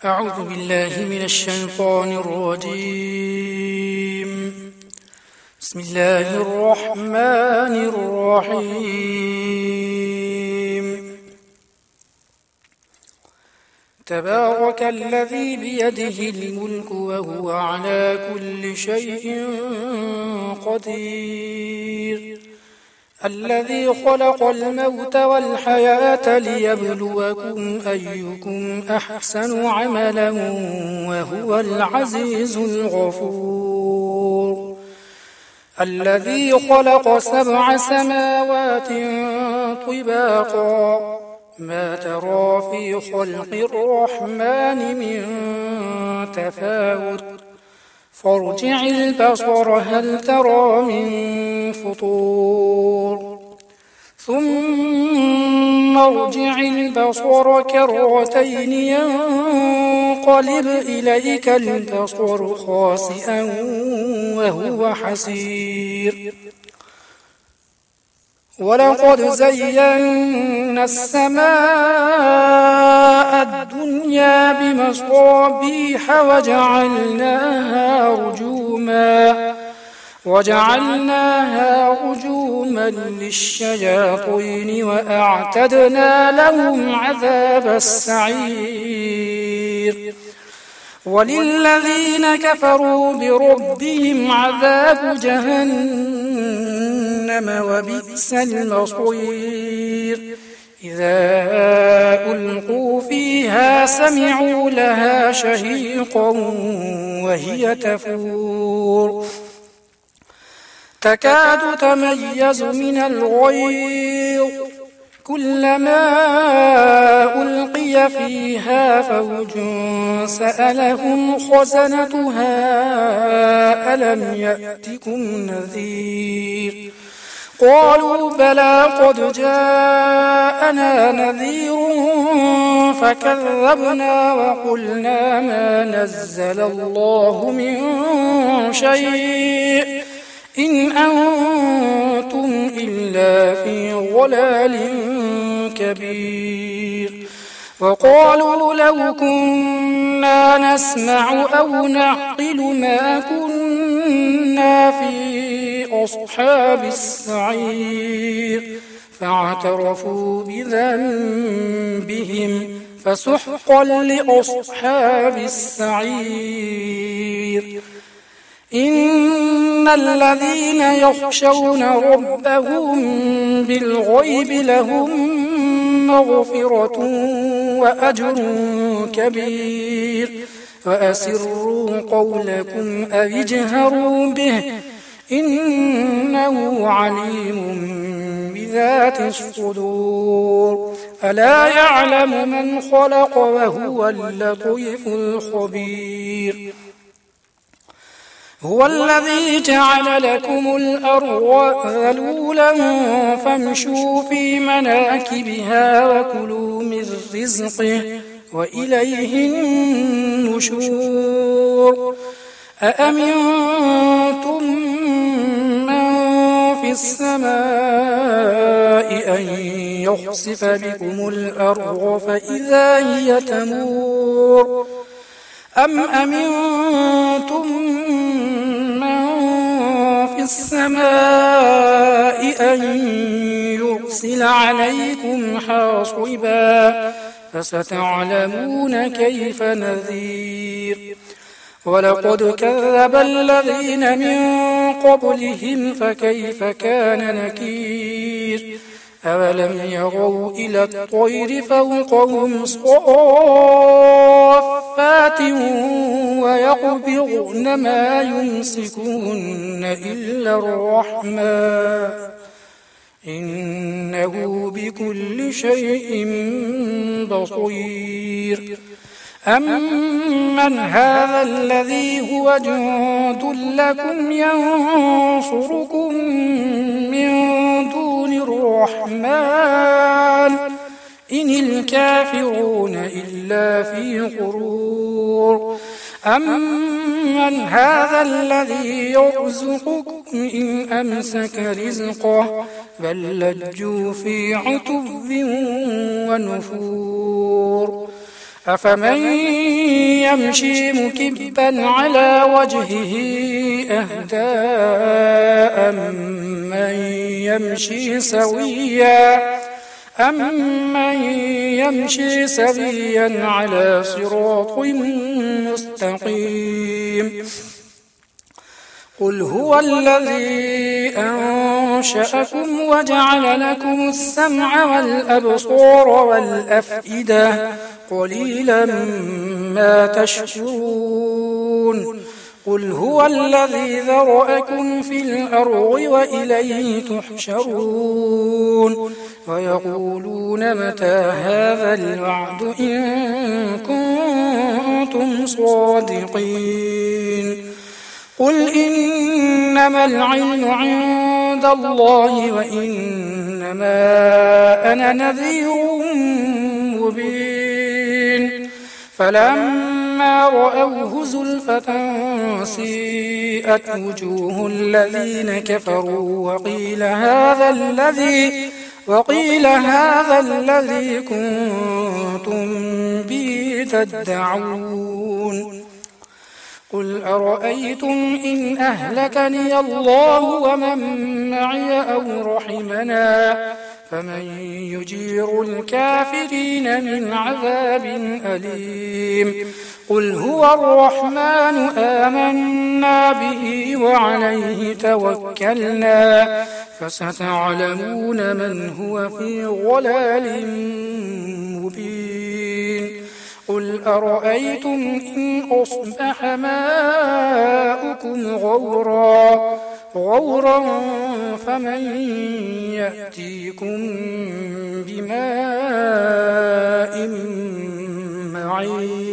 أعوذ بالله من الشيطان الرجيم. بسم الله الرحمن الرحيم. تبارك الذي بيده الملك وهو على كل شيء قدير، الذي خلق الموت والحياة ليبلوكم أيكم أحسن عملا وهو العزيز الغفور، الذي خلق 7 سماوات طباقا ما ترى في خلق الرحمن من تفاوت فارجع البصر هل ترى من فطور ثم ارجع البصر كرتين ينقلب إليك البصر خاسئا وهو حسير، ولقد زينا السماء الدنيا بمصابيح وجعلناها رجوما للشياطين وأعتدنا لهم عذاب السعير، وللذين كفروا بربهم عذاب جهنم وبئس المصير، إذا ألقوا فيها سمعوا لها شهيقا وهي تفور تكاد تميز من الغيظ كلما ألقي فيها فوج سألهم خزنتها ألم يأتكم نذير، قالوا بلى قد جاءنا نذير فكذبنا وقلنا ما نزل الله من شيء إن أنتم إلا في ضلال كبير، وقالوا لو كنا نسمع أو نعقل ما كنا في أصحاب السعير، فاعترفوا بذنبهم فسحقا لأصحاب السعير. إن الذين يخشون ربهم بالغيب لهم مغفرة وأجر كبير، وأسروا قولكم أو اجهروا به إنه عليم بذات الصدور، ألا يعلم من خلق وهو اللطيف الخبير، هو الذي جعل لكم الأرض ذلولا فامشوا في مناكبها وكلوا من رزقه وإليه النشور، أأمنتم من في السماء أن يخسف بكم الأرض فإذا هي تمور، أم أمنتم من في السماء أن يرسل عليكم حاصبا فستعلمون كيف نذير، ولقد كذب الذين من قبلهم فكيف كان نكير، أولم يروا إلى الطير فوقهم صافات ويقبضن ما يمسكون إلا الرحمن إنه بكل شيء بصير، أمن هذا الذي هو جند لكم ينصركم من دون الرحمن إن الكافرون إلا في غرور، أمن هذا الذي يرزقكم إن أمسك رزقه بل لجوا في عتب ونفور، أفمن يمشي مكبا على وجهه أهدى أمن يمشي سويا على صراط مستقيم قل هو الذي أنشأكم وجعل لكم السمع والأبصار والأفئدة قليلا ما تشكرون قل هو الذي ذرأكم في الأرض وإليه تحشرون ويقولون متى هذا الوعد إن كنتم صادقين قل إنما العلم عند الله وإنما أنا نذير مبين فلما رأوه زلفة سيئت وجوه الذين كفروا وقيل هذا الذي كنتم به تدعون قل أرأيتم إن أهلكني الله ومن معي أو رحمنا فمن يجير الكافرين من عذاب أليم قل هو الرحمن آمنا به وعليه توكلنا فستعلمون من هو في ضلال مبين قل أرأيتم إن أصبح ماؤكم غورا فمن يأتيكم بماء معين